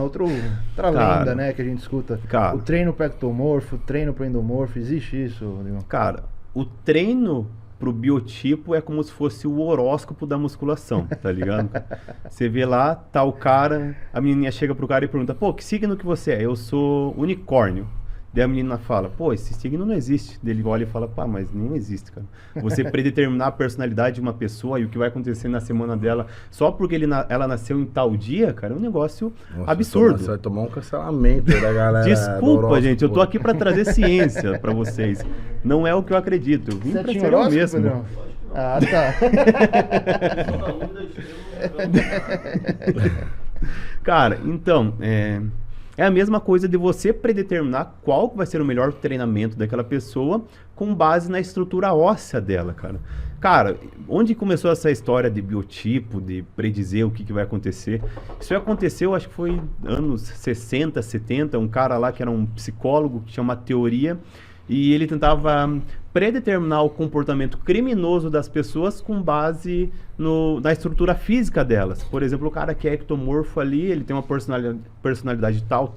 outra Cara, lenda, né, que a gente escuta. cara. O treino para ectomorfo, o treino para endomorfo, existe isso, Rodrigo? Cara, o treino pro biotipo é como se fosse o horóscopo da musculação, tá ligado? Você vê lá, tá o cara, a menininha chega pro cara e pergunta, pô, que signo que você é? Eu sou unicórnio. Daí a menina fala, pô, esse signo não existe. Daí ele olha e fala, pá, mas não existe, cara. Você predeterminar a personalidade de uma pessoa e o que vai acontecer na semana dela só porque ela nasceu em tal dia, cara, é um negócio absurdo. Você vai tomar um cancelamento da galera. Desculpa, gente, eu tô aqui pra trazer ciência pra vocês. Não é o que eu acredito. Eu vim pra ser eu mesmo. Pedrão? Ah, tá. Cara, então, é a mesma coisa de você predeterminar qual vai ser o melhor treinamento daquela pessoa com base na estrutura óssea dela, cara. Cara, onde começou essa história de biotipo, de predizer o que vai acontecer? Isso aconteceu, acho que foi anos 60, 70, um cara lá que era um psicólogo que tinha uma teoria e ele tentava predeterminar o comportamento criminoso das pessoas com base na estrutura física delas. Por exemplo, o cara que é ectomorfo ali, ele tem uma personalidade tal,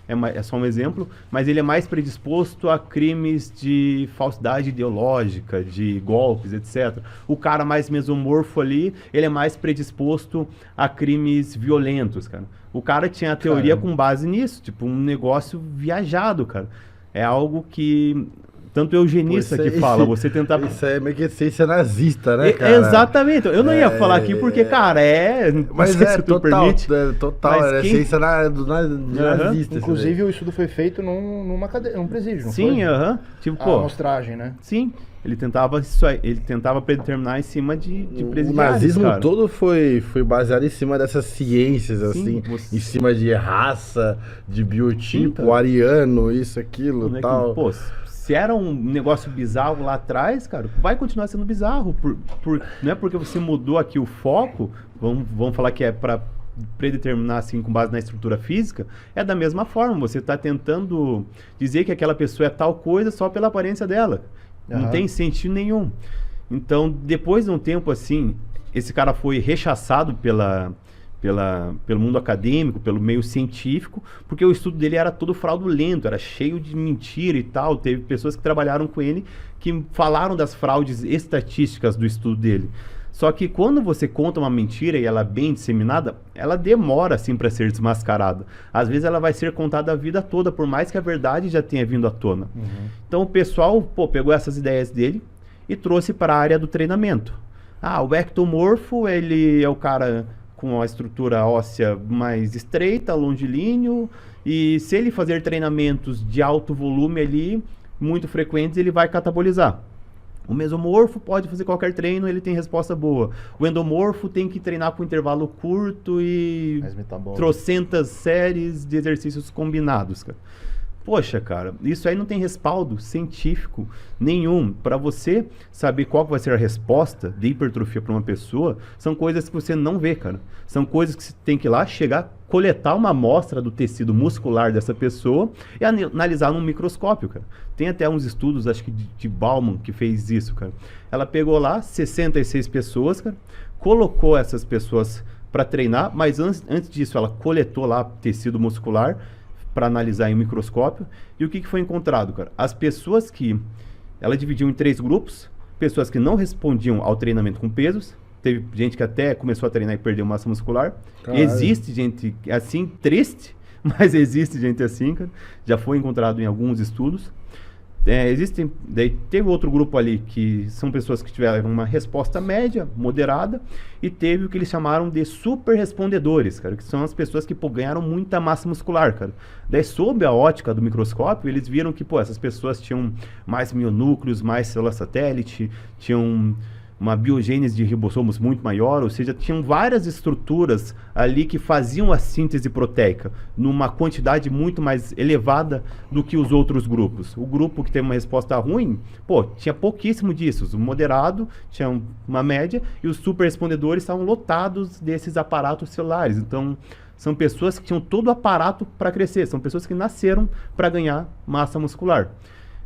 é só um exemplo, mas ele é mais predisposto a crimes de falsidade ideológica, de golpes, etc. O cara mais mesomorfo ali, ele é mais predisposto a crimes violentos, cara. O cara tinha a teoria com base nisso, tipo um negócio viajado, cara. É algo que tanto o eugenista que fala, você tentar... Isso é meio que ciência nazista, né, cara? Exatamente. Eu não ia falar aqui porque, cara, mas se tu permite. Total, mas ciência do nazista. Inclusive, o estudo foi feito num presídio, não sim, foi? Tipo, a amostragem, né? Sim. Ele tentava predeterminar em cima de presidiários, o nazismo cara. todo foi baseado em cima dessas ciências, sim, assim, em cima de raça, de biotipo, ariano, isso, aquilo, tal. Pô, se era um negócio bizarro lá atrás, cara, vai continuar sendo bizarro. Não é porque você mudou aqui o foco, vamos falar que é para predeterminar assim com base na estrutura física, é da mesma forma. Você está tentando dizer que aquela pessoa é tal coisa só pela aparência dela. Não tem sentido nenhum. Então, depois de um tempo assim, esse cara foi rechaçado pelo mundo acadêmico, pelo meio científico, porque o estudo dele era todo fraudulento, era cheio de mentira e tal. Teve pessoas que trabalharam com ele que falaram das fraudes estatísticas do estudo dele. Só que quando você conta uma mentira e ela é bem disseminada, ela demora assim para ser desmascarada. Às vezes ela vai ser contada a vida toda, por mais que a verdade já tenha vindo à tona. Então o pessoal pegou essas ideias dele e trouxe para a área do treinamento. O ectomorfo, ele é o cara com a estrutura óssea mais estreita, longilíneo, e se ele fazer treinamentos de alto volume ali, muito frequentes, ele vai catabolizar. O mesomorfo pode fazer qualquer treino, ele tem resposta boa. O endomorfo tem que treinar com intervalo curto e trocentas séries de exercícios combinados, cara. Poxa, cara, isso aí não tem respaldo científico nenhum. Para você saber qual vai ser a resposta de hipertrofia para uma pessoa, são coisas que você não vê, cara. São coisas que você tem que ir lá, chegar, coletar uma amostra do tecido muscular dessa pessoa e analisar num microscópio, cara. Tem até uns estudos, acho que de Bauman, que fez isso, cara. Ela pegou lá 66 pessoas, cara, colocou essas pessoas para treinar, mas antes disso ela coletou lá tecido muscular para analisar em um microscópio. E o que foi encontrado, cara? As pessoas que... Ela dividiu em 3 grupos. Pessoas que não respondiam ao treinamento com pesos. Teve gente que até começou a treinar e perdeu massa muscular. Caralho. Existe gente assim, triste, mas existe gente assim, cara. Já foi encontrado em alguns estudos. Daí teve outro grupo ali que são pessoas que tiveram uma resposta média, moderada, e teve o que eles chamaram de super respondedores, cara, que são as pessoas que ganharam muita massa muscular, cara. Daí, sob a ótica do microscópio, eles viram que essas pessoas tinham mais mionúcleos, mais célula satélite, tinham uma biogênese de ribossomos muito maior, ou seja, tinham várias estruturas ali que faziam a síntese proteica numa quantidade muito mais elevada do que os outros grupos. O grupo que teve uma resposta ruim, tinha pouquíssimo disso. O moderado tinha uma média e os super respondedores estavam lotados desses aparatos celulares. Então, são pessoas que tinham todo o aparato para crescer, são pessoas que nasceram para ganhar massa muscular.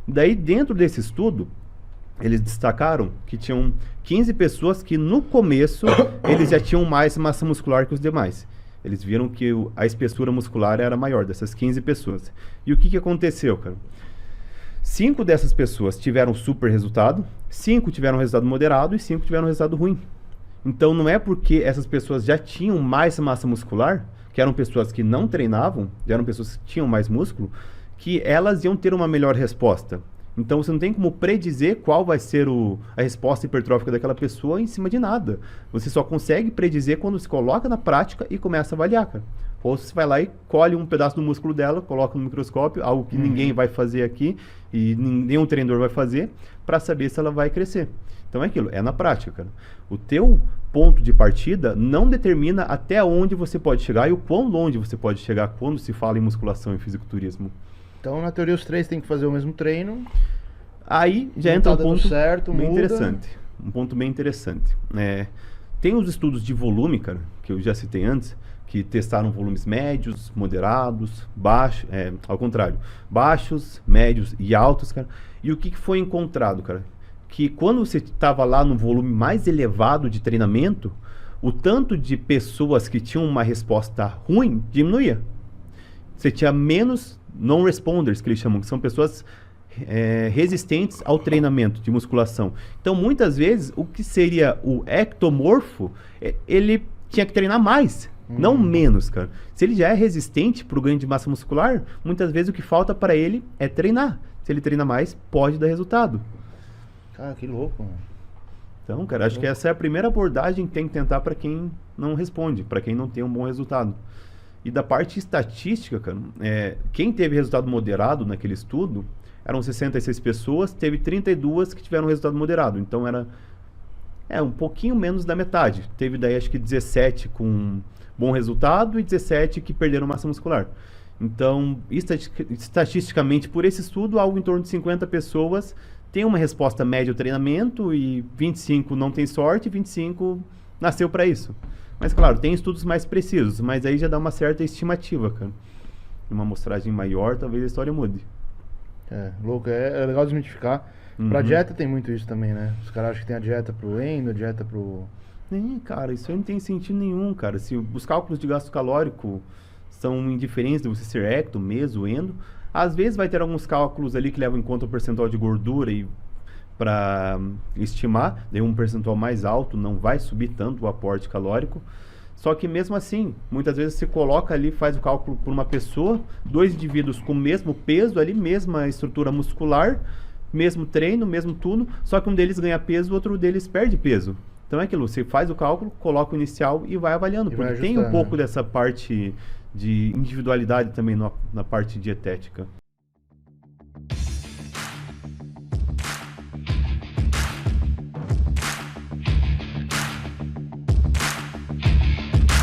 Daí, dentro desse estudo, eles destacaram que tinham 15 pessoas que no começo eles já tinham mais massa muscular que os demais. Eles viram que a espessura muscular era maior dessas 15 pessoas. E o que aconteceu, cara? 5 dessas pessoas tiveram super resultado, 5 tiveram resultado moderado e 5 tiveram resultado ruim. Então não é porque essas pessoas já tinham mais massa muscular, que eram pessoas que não treinavam, já eram pessoas que tinham mais músculo, que elas iam ter uma melhor resposta. Então você não tem como predizer qual vai ser a resposta hipertrófica daquela pessoa em cima de nada. Você só consegue predizer quando se coloca na prática e começa a avaliar, cara. Ou você vai lá e colhe um pedaço do músculo dela, coloca no microscópio, algo que ninguém vai fazer aqui e nenhum treinador vai fazer, para saber se ela vai crescer. Então é aquilo, é na prática, cara. O teu ponto de partida não determina até onde você pode chegar e o quão longe você pode chegar quando se fala em musculação e fisiculturismo. Então, na teoria, os 3 têm que fazer o mesmo treino. Aí já entra um ponto certo, bem interessante. Um ponto bem interessante. Tem os estudos de volume, cara, que eu já citei antes, que testaram volumes médios, moderados, baixos, ao contrário, baixos, médios e altos, cara. E o que foi encontrado, cara? Que quando você estava lá no volume mais elevado de treinamento, o tanto de pessoas que tinham uma resposta ruim diminuía. Você tinha menos non-responders, que eles chamam, que são pessoas resistentes ao treinamento de musculação. Então, muitas vezes, o que seria o ectomorfo, ele tinha que treinar mais. Não menos, cara. Se ele já é resistente para o ganho de massa muscular, muitas vezes o que falta para ele é treinar. Se ele treina mais, pode dar resultado. Cara, que louco, mano. Então, cara, acho que essa é a primeira abordagem que tem que tentar para quem não responde, para quem não tem um bom resultado. E da parte estatística, cara, quem teve resultado moderado naquele estudo eram 66 pessoas, teve 32 que tiveram resultado moderado. Então, era um pouquinho menos da metade. Teve daí, acho que 17 com bom resultado e 17 que perderam massa muscular. Então, estatisticamente, por esse estudo, algo em torno de 50 pessoas tem uma resposta média ao treinamento e 25 não tem sorte, 25 nasceu para isso. Mas, claro, tem estudos mais precisos, mas aí já dá uma certa estimativa, cara. Uma amostragem maior, talvez a história mude. Louco. É legal desmitificar. Pra dieta tem muito isso também, né? Os caras acham que tem a dieta pro endo, a dieta pro... Cara, isso aí não tem sentido nenhum, cara. Se os cálculos de gasto calórico são indiferentes de você ser ecto, meso, endo, às vezes vai ter alguns cálculos ali que levam em conta o percentual de gordura e para estimar, daí um percentual mais alto não vai subir tanto o aporte calórico. Só que mesmo assim, muitas vezes você coloca ali, faz o cálculo por uma pessoa, 2 indivíduos com o mesmo peso ali, mesma estrutura muscular, mesmo treino, mesmo tudo, só que um deles ganha peso, o outro deles perde peso. Então é aquilo, você faz o cálculo, coloca o inicial e vai avaliando, porque tem um pouco dessa parte de individualidade também na parte dietética.